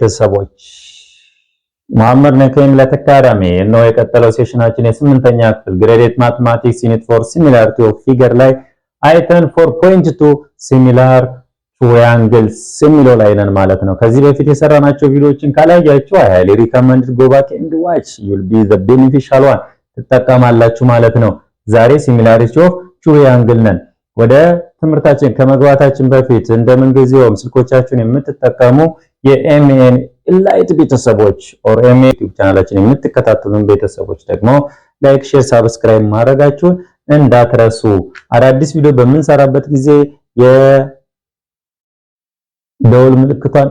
ቤተሰቦች መሐመድ ነከይም ለተካዳሚ ነው የቀጠለው ሴሽናችን የ8ኛ ክፍል ግሬድ ማትማቲክስ ዩኒት 4 ሲሚላሪቲ ኦፍ ፊገር ላይ አይተን 4.2 ሲሚላር ትራያንግልስ የሚለው ላይ ነን ማለት ነው። ከዚህ በፊት የሰራናቸው ቪዲዮዎችን ካላያችሁ I highly recommend go back and watch, you'll be the beneficial one ትጠቀማላችሁ ማለት ነው። ዛሬ ሲሚላሪቲ ኦፍ ትራያንግል ነን። ወደ ትምህርታችን ከመግባታችን በፊት እንደምን ጊዜውም ስልኮቻችሁን የምትጠቀሙ የኤምኤን ኢላይት ቤተሰቦች ኦር ኤምኤን ዩቲዩብ ቻናላችን የምትከታተሉን ቤተሰቦች ደግሞ ላይክ፣ ሼር፣ ሰብስክራይብ ማድረጋችሁን እንዳትረሱ። አዳዲስ ቪዲዮ በምንሰራበት ጊዜ የደወል ምልክቷን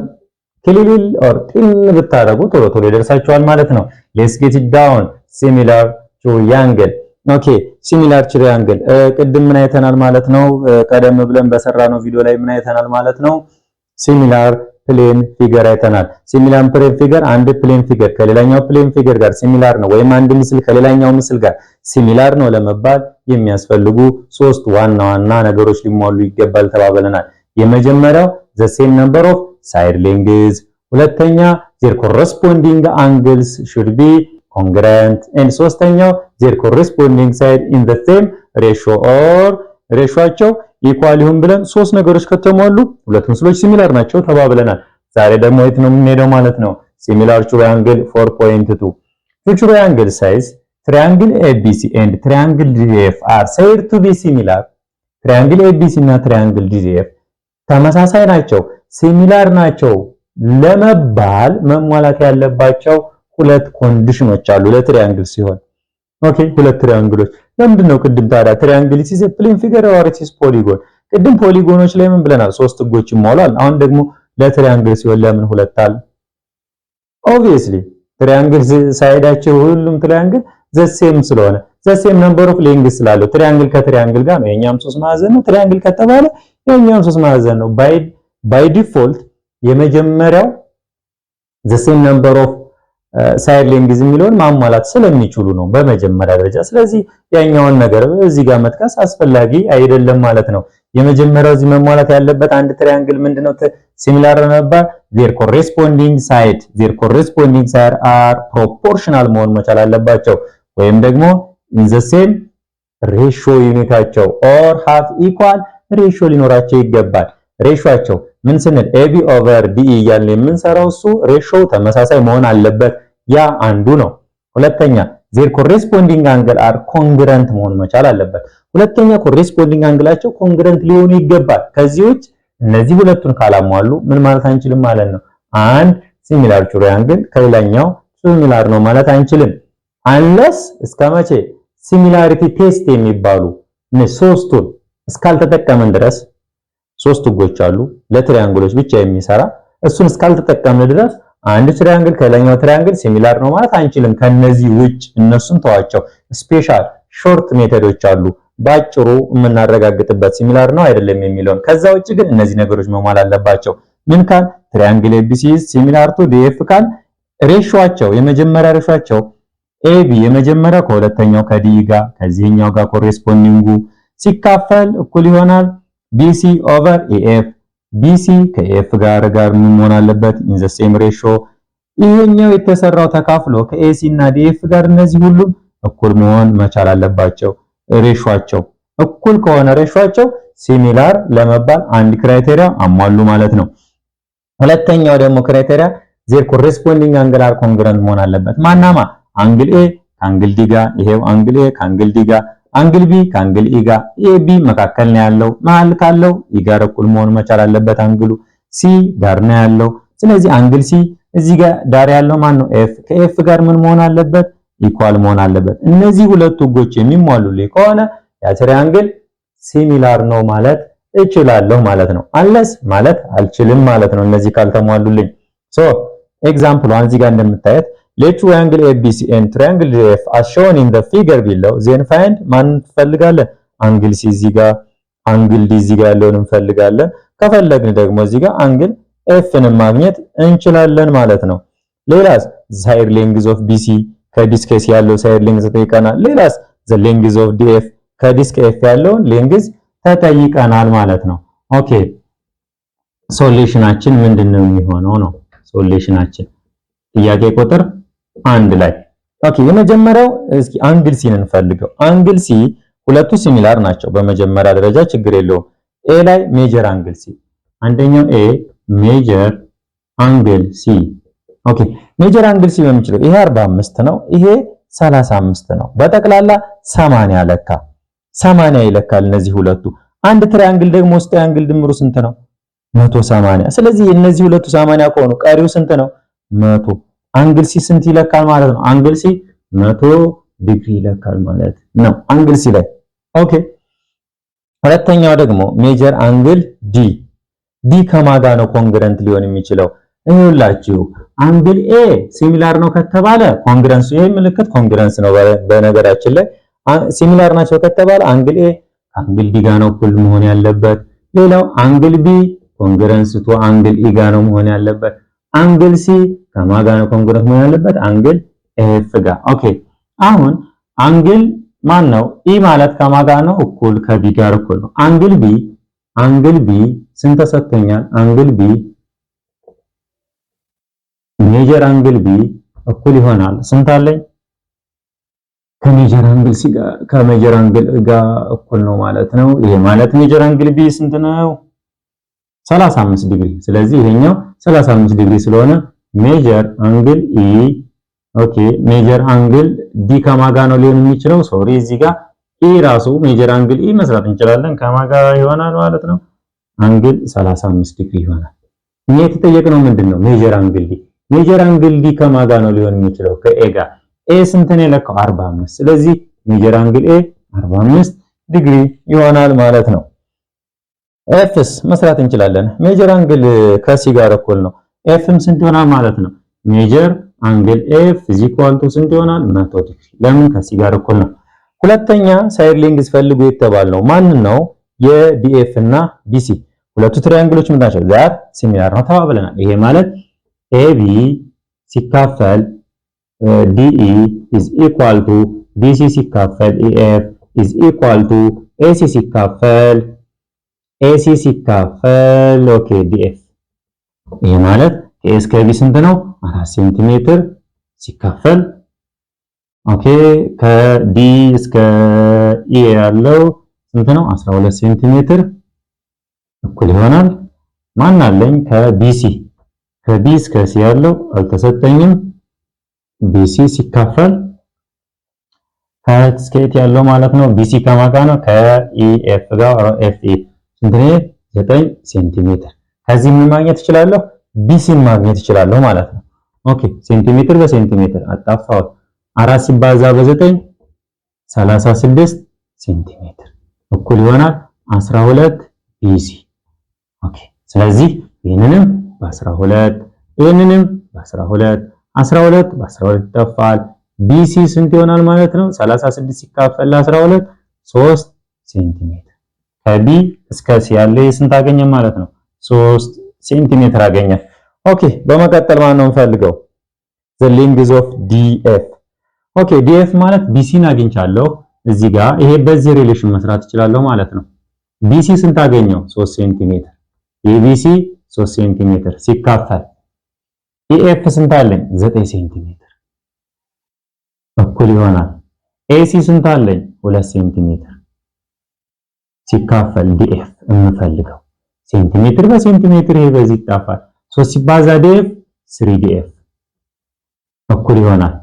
ክሊል ኦር ጢን ብታደርጉ ቶሎ ቶሎ ይደርሳችኋል ማለት ነው። ሌትስ ጌት ኢት ዳውን ሲሚላር ትራያንግል። ኦኬ ሲሚላር ትራያንግል ቅድም ምን አይተናል ማለት ነው? ቀደም ብለን በሰራነው ቪዲዮ ላይ ምን አይተናል ማለት ነው? ሲሚላር ፕሌን ፊገር አይተናል። ሲሚላር ፕሌን ፊገር አንድ ፕሌን ፊገር ከሌላኛው ፕሌን ፊገር ጋር ሲሚላር ነው ወይም አንድ ምስል ከሌላኛው ምስል ጋር ሲሚላር ነው ለመባል የሚያስፈልጉ ሶስት ዋና ዋና ነገሮች ሊሟሉ ይገባል ተባብለናል። የመጀመሪያው the same number of side lengths፣ ሁለተኛ their corresponding angles should be congruent and ሶስተኛው their corresponding side in the same ratio or ሬሾአቸው ኢኳል ይሁን ብለን ሶስት ነገሮች ከተሟሉ ሁለት ምስሎች ሲሚላር ናቸው ተባብለናል። ዛሬ ደግሞ የት ነው የምንሄደው ማለት ነው? ሲሚላር ትራያንግል 4.2 ትራያንግል ሳይዝ triangle ABC and triangle DEF are said to be similar። triangle ABC እና triangle DEF ተመሳሳይ ናቸው ሲሚላር ናቸው ለመባል መሟላት ያለባቸው ሁለት ኮንዲሽኖች አሉ ለትሪያንግል ሲሆን። ኦኬ ሁለት ትሪያንግሎች ለምንድነው ቅድም ታዲያ ትሪያንግል is a plane figure or it is polygon? ቅድም ፖሊጎኖች ላይ ምን ብለናል? ሶስት ህጎች ይሟላል። አሁን ደግሞ ለትሪያንግል ሲሆን ለምን ሁለት አለ? obviously ትሪያንግል ሳይዳቸው ሁሉም ትሪያንግል the same ስለሆነ the same number of lengths ስላለው ትሪያንግል ከትሪያንግል ጋር ነው። የኛም 3 ማዕዘን ነው ትሪያንግል ከተባለ የኛም 3 ማዕዘን ነው። by default የመጀመሪያው the same number of ሳይድ ሌንግዝ የሚለውን ማሟላት ስለሚችሉ ነው በመጀመሪያ ደረጃ። ስለዚህ ያኛውን ነገር እዚህ ጋር መጥቀስ አስፈላጊ አይደለም ማለት ነው። የመጀመሪያው እዚህ መሟላት ያለበት አንድ ትሪያንግል ምንድነው ሲሚላር ለመባል their corresponding side are proportional መሆን መቻል አለባቸው ወይም ደግሞ in the same ratio ዩኒታቸው or have equal ratio ሊኖራቸው ይገባል። ሬሾአቸው ምን ስንል AB over DE እያልን የምንሰራው እሱ ሬሾ ተመሳሳይ መሆን አለበት። ያ አንዱ ነው። ሁለተኛ their corresponding angle are congruent መሆን መቻል አለበት። ሁለተኛ corresponding አንግላቸው congruent ሊሆኑ ይገባል። ከዚህ ውጭ እነዚህ ሁለቱን ካላሟሉ ምን ማለት አንችልም ማለት ነው። አንድ ሲሚላር ትራያንግል ከሌላኛው ሲሚላር ነው ማለት አንችልም። unless እስከመቼ ሲሚላሪቲ ቴስት የሚባሉ ሶስቱን እስካልተጠቀምን ድረስ ሶስት ህጎች አሉ ለትሪያንግሎች ብቻ የሚሰራ እሱን እስካልተጠቀምን ድረስ አንድ ትሪያንግል ከሌላኛው ትሪያንግል ሲሚላር ነው ማለት አንችልም። ከነዚህ ውጭ እነሱን ተዋቸው። ስፔሻል ሾርት ሜተዶች አሉ ባጭሩ የምናረጋግጥበት ሲሚላር ነው አይደለም የሚለውን። ከዛ ውጭ ግን እነዚህ ነገሮች መሟላት አለባቸው። ምን ካል ትሪያንግል ABC ሲሚላር ቱ DF ካል ሬሾአቸው የመጀመሪያ ሬሾአቸው AB የመጀመሪያው ከሁለተኛው ከDE ጋር ከዚህኛው ጋር ኮሬስፖንዲንጉ ሲካፈል እኩል ይሆናል BC over AF BC ከAF ጋር ምን መሆን አለበት? in the same ratio። ይሄኛው የተሰራው ተካፍሎ ከAC እና DF ጋር እነዚህ ሁሉም እኩል መሆን መቻል አለባቸው። ሬሾአቸው እኩል ከሆነ ሬሾአቸው ሲሚላር ለመባል አንድ ክራይቴሪያ አሟሉ ማለት ነው። ሁለተኛው ደግሞ ክራይቴሪያ their corresponding angle are congruent መሆን አለበት። ማናማ አንግል A ከአንግል D ጋር ይሄው አንግል A ከአንግል D ጋር አንግል B ከአንግል E ጋር AB መካከል ነው ያለው መሃል ካለው E ጋር እኩል መሆን መቻል አለበት። አንግሉ C ጋር ነው ያለው። ስለዚህ አንግል C እዚህ ጋር ዳር ያለው ማን ነው? F ከF ጋር ምን መሆን አለበት? ኢኳል መሆን አለበት። እነዚህ ሁለት ህጎች የሚሟሉልኝ ከሆነ ያ ትሪያንግል ሲሚላር ነው ማለት እችላለሁ ማለት ነው። አንለስ ማለት አልችልም ማለት ነው እነዚህ ካልተሟሉልኝ። ሶ ኤግዛምፕል ዋን እዚህ ጋር እንደምታዩት let triangle ABC and triangle DF as shown in the figure below then find ማን እንፈልጋለን? አንግል C እዚህ ጋር አንግል D እዚህ ጋር ያለውን እንፈልጋለን። ከፈለግን ደግሞ እዚህ ጋር አንግል F ን ማግኘት እንችላለን ማለት ነው። ሌላስ side length of BC ከዲስክ C ያለው side length ተጠይቀናል። ሌላስ the length of DF ከዲስክ F ያለውን length ተጠይቀናል ማለት ነው። ኦኬ ሶሉሽናችን ምንድነው የሚሆነው ነው? ሶሉሽናችን ጥያቄ ቁጥር 1 ላይ ኦኬ። የመጀመሪያው እስኪ አንግል ሲን እንፈልገው። አንግል ሲ ሁለቱ ሲሚላር ናቸው በመጀመሪያ ደረጃ ችግር የለውም። ኤ ላይ ሜጀር አንግል ሲ አንደኛው ኤ ሜጀር አንግል ሲ ኦኬ። ሜጀር አንግል ሲ በሚችለው ይሄ 45 ነው፣ ይሄ 35 ነው። በጠቅላላ 80 ለካ 80 ይለካል እነዚህ ሁለቱ። አንድ ትራያንግል ደግሞ ውስጥ አንግል ድምሩ ስንት ነው? 180። ስለዚህ እነዚህ ሁለቱ 80 ከሆኑ ቀሪው ስንት ነው? 100። አንግል ሲ ስንት ይለካል ማለት ነው? አንግል ሲ 100 ዲግሪ ይለካል ማለት ነው አንግል ሲ ላይ ኦኬ። ሁለተኛው ደግሞ ሜጀር አንግል ዲ ዲ ከማጋ ነው ኮንግረንት ሊሆን የሚችለው? ይኸውላችሁ አንግል ኤ ሲሚላር ነው ከተባለ ኮንግረንስ፣ ይሄ ምልክት ኮንግረንስ ነው በነገራችን ላይ ሲሚላር ናቸው ከተባለ አንግል ኤ አንግል ዲ ጋር ነው እኩል መሆን ያለበት። ሌላው አንግል ቢ ኮንግረንስ ቱ አንግል ኢ ጋር ነው መሆን ያለበት። አንግል ሲ ከማጋ ነው ኮንግረንት መሆን ያለበት? አንግል ኤፍ ጋር ኦኬ። አሁን አንግል ማን ነው? ኢ ማለት ከማጋ ነው እኩል ከቢ ጋር እኩል ነው። አንግል ቢ ስንት ተሰጥቶኛል? አንግል ቢ ሜጀር አንግል ቢ እኩል ይሆናል ስንት አለኝ? ከሜጀር አንግል ሲ ጋር ከሜጀር አንግል ጋር እኩል ነው ማለት ነው። ይሄ ማለት ሜጀር አንግል ቢ ስንት ነው? 35 ዲግሪ። ስለዚህ ይሄኛው 35 ዲግሪ ስለሆነ ሜጀር አንግል ኢ ኦኬ። ሜጀር አንግል ዲ ከማጋ ነው ሊሆን የሚችለው? ሶሪ እዚህ ጋር ኢ ራሱ ሜጀር አንግል ኢ መስራት እንችላለን። ከማጋ ይሆናል ማለት ነው አንግል 35 ዲግሪ ይሆናል። እኛ የተጠየቅነው ምንድነው? ሜጀር አንግል ዲ። ሜጀር አንግል ዲ ከማጋ ነው ሊሆን የሚችለው? ከኤ ጋር። ኤ ስንት ነው የለካው? 45። ስለዚህ ሜጀር አንግል ኤ 45 ዲግሪ ይሆናል ማለት ነው። ኤፍስ መስራት እንችላለን። ሜጀር አንግል ከሲ ጋር እኩል ነው። ኤፍም ስንት ይሆናል ማለት ነው? ሜጀር አንግል ኤፍ ኢዝ ኢኳል ቱ ስንት ይሆናል? 100 ዲግሪ። ለምን? ከሲ ጋር እኩል ነው። ሁለተኛ ሳይድ ሌንግዝ ፈልጉ የተባልነው ማን ነው? የዲኤፍ እና ቢሲ ሁለቱ ትራያንግሎች ምን ናቸው? ዛት ሲሚላር ነው ተባብለናል። ይሄ ማለት ኤቢ ሲካፈል ዲኢ ኢዝ ኢኳል ቱ ቢሲ ሲካፈል ኢኤፍ ኢዝ ኢኳል ቱ ኤሲ ሲካፈል ኦኬ ዲኤፍ። ይሄ ማለት ኤ እስከ ቢ ስንት ነው? 4 ሴንቲሜትር ሲካፈል ኦኬ ከዲ እስከ ኢ ያለው ስንት ነው? 12 ሴንቲሜትር እኩል ይሆናል ማን አለኝ? ከቢ እስከ ሲ ያለው አልተሰጠኝም። ቢሲ ሲካፈል ከኤት እስከ ኤት ያለው ማለት ነው። ቢሲ ከማጋ ነው? ከኢኤፍ ጋር ኤፍ ኢ ስንት ነው? 9 ሴንቲሜትር። ከዚህ ምን ማግኘት እችላለሁ? ቢሲን ማግኘት እችላለሁ ማለት ነው። ኦኬ ሴንቲሜትር በሴንቲሜትር አጣፋው 4 ሲባዛ በ9 36 ሴንቲሜትር እኩል ይሆናል 12 ቢሲ። ኦኬ ስለዚህ ይሄንንም በ12 ይሄንንም በ12 12 በ12 ይጠፋል። ቢሲ ስንት ይሆናል ማለት ነው? 36 ሲካፈል 12 3 ሴንቲሜትር። ከቢ እስከ ሲ ያለው ስንት አገኘ ማለት ነው? 3 ሴንቲሜትር አገኘ። ኦኬ በመቀጠል ማን ነው የምፈልገው? the length of DF ኦኬ ዲኤፍ ማለት ቢሲን አግኝቻለሁ እዚህ ጋር። ይሄ በዚህ ሪሌሽን መስራት እችላለሁ ማለት ነው። ቢሲ ስንት አገኘው? 3 ሴንቲሜትር። የቢሲ 3 ሴንቲሜትር ሲካፈል ኢኤፍ ስንት አለኝ? 9 ሴንቲሜትር እኩል ይሆናል ኤሲ ስንት አለኝ? 2 ሴንቲሜትር ሲካፈል ዲኤፍ የምፈልገው ሴንቲሜትር በሴንቲሜትር ይሄ በዚህ ይጣፋል። 3 ሲባዛ ዲኤፍ 3 ዲኤፍ እኩል ይሆናል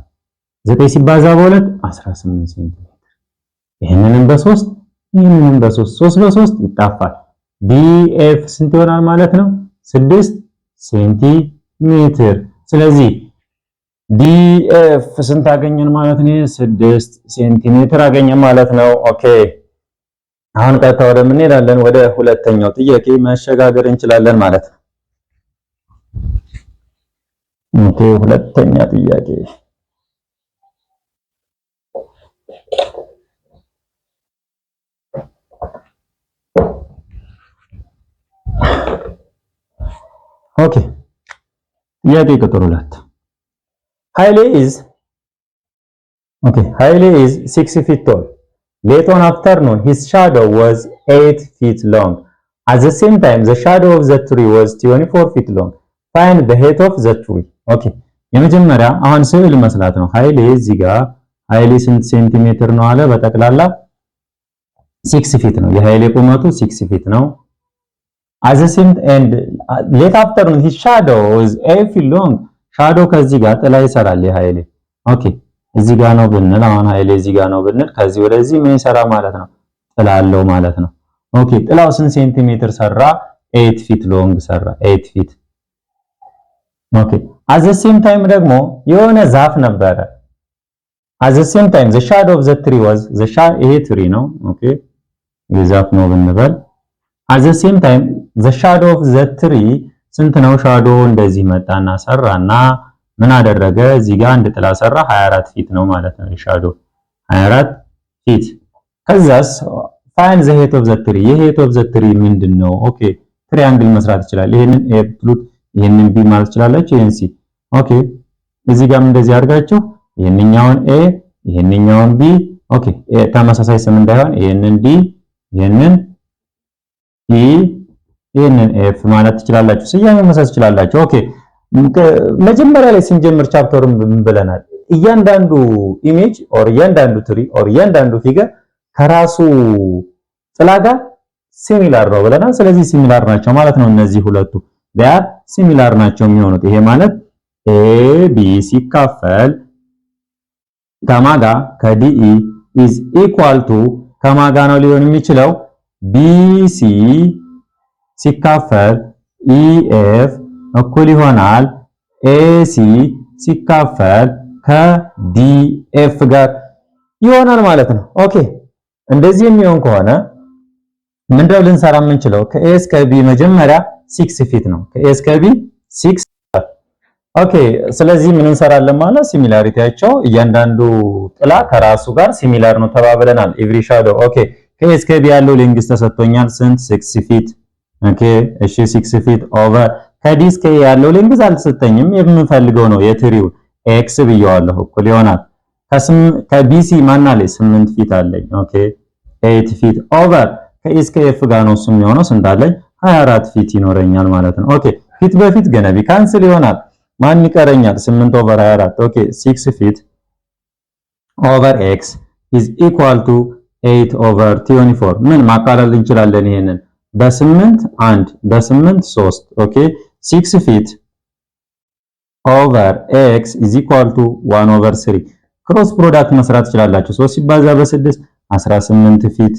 9 ሲባዛ በ2 18 ሴንቲሜትር። ይሄንንም በ3 ይሄንንም በ3 3 በ3 ይጣፋል። ዲኤፍ ስንት ይሆናል ማለት ነው? 6 ሴንቲሜትር። ስለዚህ ዲኤፍ ስንት አገኘን ማለት ነው? 6 ሴንቲሜትር አገኘን ማለት ነው። ኦኬ አሁን ቀጥታ ወደ ምን እንሄዳለን? ወደ ሁለተኛው ጥያቄ መሸጋገር እንችላለን ማለት ነው። ኦኬ ሁለተኛ ጥያቄ ኦኬ ጥያቄ ቁጥር 2 Haile is 6 feet tall. Late on afternoon, his shadow was 8 feet long. At the same time, the shadow of the tree was 24 feet long. find the height of the tree ኦኬ የመጀመሪያ አሁን ስዕል መስላት ነው ኃይሌ እዚህ ጋር ኃይሌ ስንት ሴንቲሜትር ነው አለ በጠቅላላ 6 ፊት ነው የኃይሌ ቁመቱ 6 ፊት ነው as the same and late afternoon his shadow is 8 feet long shadow ከዚህ ጋር ጥላ ይሰራል የኃይሌ ኦኬ እዚህ ጋር ነው ብንል አሁን ኃይሌ እዚህ ጋር ነው ብንል ከዚህ ወደዚህ ምን ይሰራ ማለት ነው ጥላ አለው ማለት ነው ኦኬ ጥላው ስንት ሴንቲሜትር ሰራ 8 ፊት ሎንግ ሰራ 8 ፊት ኦኬ at the same time ደግሞ የሆነ ዛፍ ነበረ at the same time the shadow of the tree was the shadow ይሄ ትሪ ነው ኦኬ የዛፍ ነው ብንበል at the same time the shadow of the tree ስንት ነው shadow እንደዚህ መጣና ሰራና ምን አደረገ እዚህ ጋር አንድ ጥላ ሰራ 24 ፊት ነው ማለት ነው shadow 24 ፊት ከዛስ find the height of the tree የheight of the tree ምንድነው ኦኬ ትሪያንግል መስራት ይችላል ይሄንን a ፕሉት ይሄንን b ማለት ይችላልላችሁ ይሄን c ኦኬ እዚህ ጋርም እንደዚህ አድርጋችሁ ይሄንኛውን a ይሄንኛውን b ኦኬ ተመሳሳይ ስም እንዳይሆን ይሄንን d ይሄንን e ይሄንን f ማለት ትችላላችሁ ስያሜ መስራት ትችላላችሁ ኦኬ መጀመሪያ ላይ ስንጀምር ቻፕተሩን ምን ብለናል እያንዳንዱ ኢሜጅ ኦር እያንዳንዱ ትሪ ኦር እያንዳንዱ ፊገር ከራሱ ጥላ ጋር ሲሚላር ነው ብለናል ስለዚህ ሲሚላር ናቸው ማለት ነው እነዚህ ሁለቱ ዳር ሲሚላር ናቸው የሚሆኑት ይሄ ማለት a b ሲካፈል ከማጋ ከDE is equal to ከማጋ ነው ሊሆን የሚችለው BC ሲካፈል EF እኩል ይሆናል AC ሲካፈል ከDF ጋር ይሆናል ማለት ነው ኦኬ እንደዚህ የሚሆን ከሆነ ምንድነው ልንሰራ የምንችለው ከA እስከ B መጀመሪያ 6 ፊት ነው ከA እስከ B 6 ኦኬ ስለዚህ ምን እንሰራለን ማለት ሲሚላሪቲያቸው እያንዳንዱ ጥላ ከራሱ ጋር ሲሚላር ነው ተባብለናል ኤቭሪ ሻዶው ኦኬ ከA እስከ B ያለው ሌንግዝ ተሰጥቶኛል ስንት 6 ፊት ኦኬ እሺ 6 ፊት ኦቨር ከD እስከ A ያለው ሌንግዝ አልተሰጠኝም የምንፈልገው ነው የትሪው x ብየዋለሁ እኩል ይሆናል ከBC ማን አለ 8 ፊት አለኝ ኦኬ 8 ፊት ኦቨር ከA እስከ F ጋር ነው እሱም የሆነው ስንት አለኝ 24 ፊት ይኖረኛል ማለት ነው ኦኬ ፊት በፊት ገና ቢካንስል ይሆናል ማን ይቀረኛል 8 ኦቨር 24 ኦኬ 6 ፊት ኦቨር x is equal to 8 over 24 ምን ማቃለል እንችላለን ይሄንን በ8 1 በ8 3 ኦኬ 6 ፊት over x is equal to 1 over 3 ክሮስ ፕሮዳክት መስራት ትችላላችሁ 3 ሲባዛ በ6 18 ፊት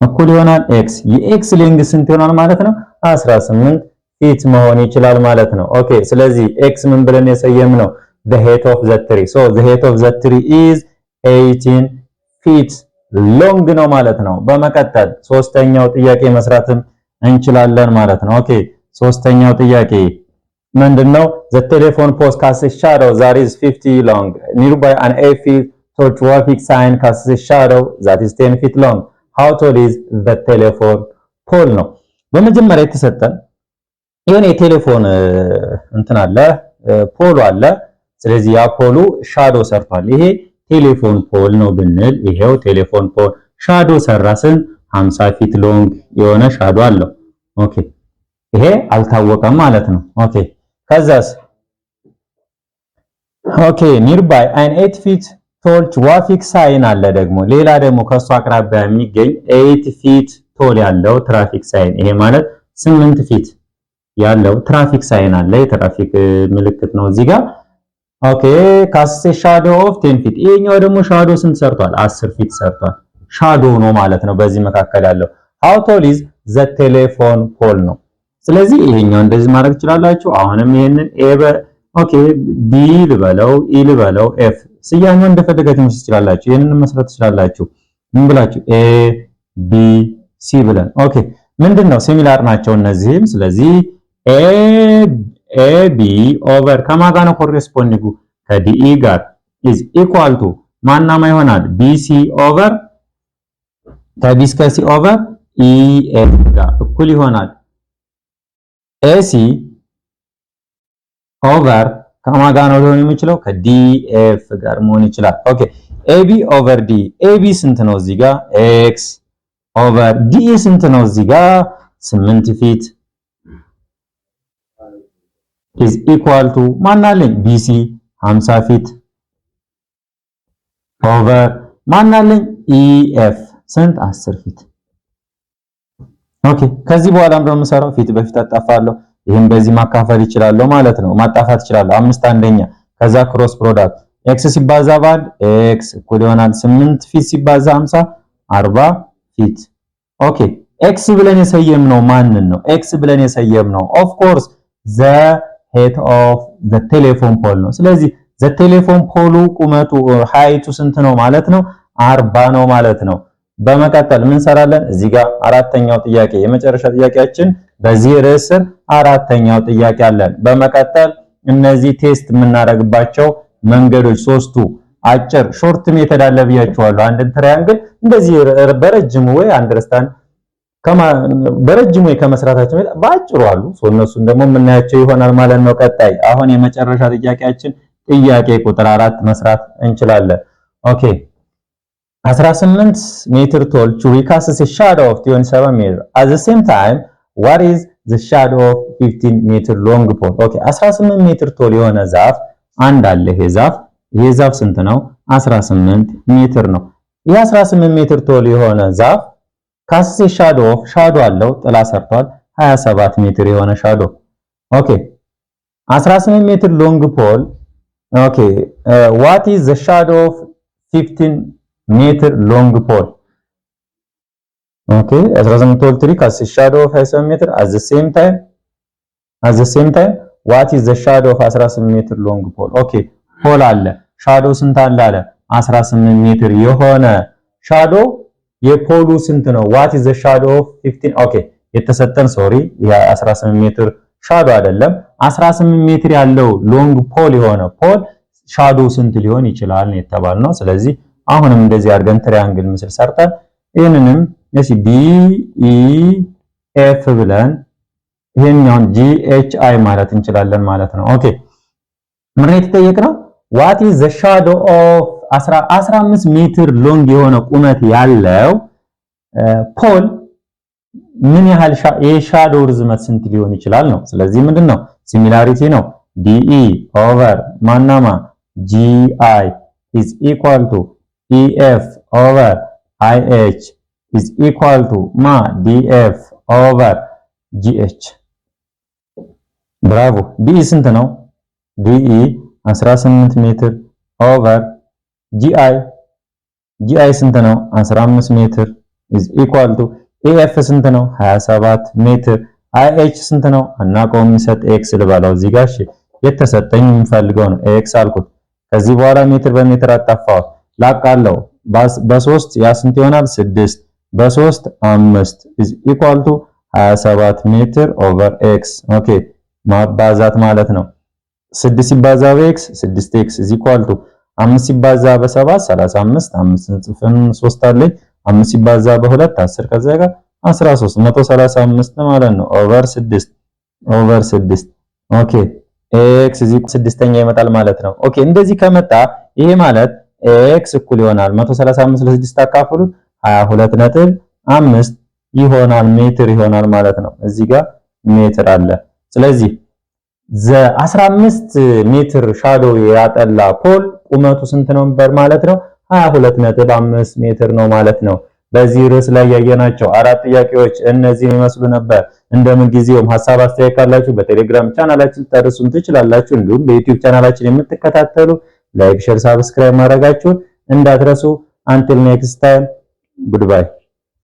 እኩል ይሆናል x የx ሌንግዝ ስንት ይሆናል ማለት ነው 18 ፊት መሆን ይችላል ማለት ነው ኦኬ ስለዚህ x ምን ብለን የሰየምነው the height of the tree so the height of the tree is 18 feet long ነው ማለት ነው በመቀጠል ሶስተኛው ጥያቄ መስራትም እንችላለን ማለት ነው ኦኬ ሶስተኛው ጥያቄ ምንድነው the telephone post casts a shadow that is 50 long nearby an 8 feet tall traffic sign casts a shadow that is 10 feet long how tall is the telephone pole ነው በመጀመሪያ የተሰጠን ይሄን የቴሌፎን እንትን አለ ፖሉ አለ ስለዚህ ያ ፖሉ ሻዶ ሰርቷል ይሄ ቴሌፎን ፖል ነው ብንል ይሄው ቴሌፎን ፖል ሻዶ ሰራስን 50 ፊት ሎንግ የሆነ ሻዶ አለው ኦኬ ይሄ አልታወቀም ማለት ነው ኦኬ ከዛስ ኦኬ nearby an 8 feet tall traffic sign አለ ደግሞ ሌላ ደግሞ ከሱ አቅራቢያ የሚገኝ 8 feet tall ያለው ትራፊክ ሳይን ይሄ ማለት 8 ፊት ያለው ትራፊክ ሳይን አለ የትራፊክ ምልክት ነው እዚህ ጋር ኦኬ ካስት ሻዶ ኦፍ 10 ፊት ይሄኛው ደግሞ ሻዶ ስንት ሰርቷል 10 ፊት ሰርቷል ሻዶ ነው ማለት ነው በዚህ መካከል ያለው how tall is the telephone pole ነው ስለዚህ ይሄኛው እንደዚህ ማድረግ ትችላላችሁ አሁንም ይሄንን ኦኬ ዲ ልበለው ኢ ልበለው ኤፍ ስያሜው እንደፈለጋችሁ መስራት ትችላላችሁ ይሄንን መስራት ትችላላችሁ ምን ብላችሁ ኤ ቢ ሲ ብለን ኦኬ ምንድነው ሲሚላር ናቸው እነዚህም ስለዚህ ኤ ቢ ኦቨር ከማን ጋር ነው ኮሬስፖንዲንጉ ከዲኢ ጋር is equal to ማናማ ይሆናል ቢሲ ኦቨር ከቢ እስከ ሲ ኦቨር ኢኤፍ ጋር እኩል ይሆናል ኤሲ ኦቨር ከማን ጋር ነው ሊሆን የሚችለው ከዲኤፍ ጋር መሆን ይችላል ኦኬ ኤቢ ኦቨር ዲ ኤቢ ስንት ነው እዚህ ጋር ኤክስ ኦቨር ዲ ስንት ነው እዚህ ጋር 8 ፊት is equal to ማናለኝ BC 50 ፊት over ማናለኝ EF ስንት 10 ፊት። ኦኬ ከዚህ በኋላ ምንድነው የምሰራው? ፊት በፊት አጣፋለሁ። ይሄን በዚህ ማካፈል ይችላል ማለት ነው። ማጣፋት ይችላል። 5 አንደኛ ከዛ ክሮስ ፕሮዳክት x ሲባዛ ባንድ x እኩል ይሆናል 8 ፊት ሲባዛ 50 40 ፊት። ኦኬ x ብለን የሰየምነው ማንን ነው? x ብለን የሰየምነው ኦፍ ኮርስ the height of the telephone pole ነው። ስለዚህ the telephone pole ቁመቱ ሃይቱ ስንት ነው ማለት ነው? 40 ነው ማለት ነው። በመቀጠል ምን ሰራለን? እዚህ ጋር አራተኛው ጥያቄ የመጨረሻ ጥያቄያችን በዚህ ርዕስ ስር አራተኛው ጥያቄ አለን። በመቀጠል እነዚህ ቴስት የምናደርግባቸው መንገዶች ሶስቱ አጭር ሾርት ሜተድ አለ ብያችኋለሁ። አንድ ትራያንግል እንደዚህ በረጅሙ ወይ አንደርስታንድ በረጅሙ ከመስራታችን ባጭሩ አሉ። እነሱን ደግሞ የምናያቸው ይሆናል ማለት ነው ቀጣይ። አሁን የመጨረሻ ጥያቄያችን ጥያቄ ቁጥር 4 መስራት እንችላለን። ኦኬ 18 ሜትር tall tree casts a shadow of 27 meter. At the same time, what is the shadow of 15 meter long pole? ኦኬ 18 ሜትር ቶል የሆነ ዛፍ አንድ አለ። ይሄ ዛፍ ስንት ነው? 18 ሜትር ነው። ይሄ 18 ሜትር ቶል የሆነ ዛፍ ካስት ሻዶ አለው ጥላ ሰርቷል 27 ሜትር የሆነ ሻዶ። ኦኬ 18 ሜትር ሎንግ ፖል። ኦኬ what is the shadow of 15 meter long pole? ኦኬ 18 ቶል ትሪ ካስት ሻዶ of 27 ሜትር at the same time what is the shadow of 18 ሜትር long pole? ኦኬ ፖል አለ ሻዶ ስንት አለ 18 ሜትር የሆነ ሻዶ የፖሉ ስንት ነው? what is the shadow of 15? ኦኬ የተሰጠን ሶሪ የ18 ሜትር ሻዶ አይደለም 18 ሜትር ያለው ሎንግ ፖል የሆነ ፖል ሻዶ ስንት ሊሆን ይችላል ነው የተባልነው። ስለዚህ አሁንም እንደዚህ አድርገን ትሪያንግል ምስል ሰርተን ይሄንንም እሺ BEF ብለን ይሄኛውን GHI ማለት እንችላለን ማለት ነው። ኦኬ ምን የተጠየቅነው what is the shadow of 15 ሜትር ሎንግ የሆነ ቁመት ያለው ፖል ምን ያህል የሻዶ ርዝመት ስንት ሊሆን ይችላል ነው። ስለዚህ ምንድነው ሲሚላሪቲ ነው። DE over ማናማ GI is equal to EF over IH is equal to ማ DF over GH። ብራቮ። DE ስንት ነው? DE 18 ሜትር ኦቨር GI ስንት ነው? 15 ሜትር is equal to AF ስንት ነው? 27 ሜትር IH ስንት ነው? አናውቀውም። የሚሰጥ x ልባለው እዚህ ጋር እሺ፣ የተሰጠኝ የምፈልገው ነው x አልኩት። ከዚህ በኋላ ሜትር በሜትር አጣፋው ላቃለው በ3 ያ ስንት ይሆናል? 6 በ3 5 is equal to 27 ሜትር ኦቨር x። ኦኬ ማባዛት ማለት ነው። 6 ሲባዛ በx 6x is equal to 5 ሲባዛ በ7 35 5 ጽፈን 3 አለኝ 5 ሲባዛ በ2 10 ከዛ ጋር 13 135 ማለት ነው ኦቨር 6 ኦኬ x is equal 6ኛ ይመጣል ማለት ነው። ኦኬ እንደዚህ ከመጣ ይሄ ማለት x እኩል ይሆናል 135 ለ6 አካፍሉት 22.5 ይሆናል ሜትር ይሆናል ማለት ነው። እዚህ ጋር ሜትር አለ። ስለዚህ 15 ሜትር ሻዶ ያጠላ ፖል ቁመቱ ስንት ነው ማለት ነው? 22.5 ሜትር ነው ማለት ነው። በዚህ ርዕስ ላይ ያየናቸው 4 ጥያቄዎች እነዚህን ይመስሉ ነበር። እንደምን ጊዜውም ሐሳብ አስተያየት ካላችሁ በቴሌግራም ቻናላችን ታርሱን ትችላላችሁ። እንዲሁም በዩቲዩብ ቻናላችን የምትከታተሉ ላይክ፣ ሼር፣ ሰብስክራይብ ማድረጋችሁን እንዳትረሱ። until next time goodbye።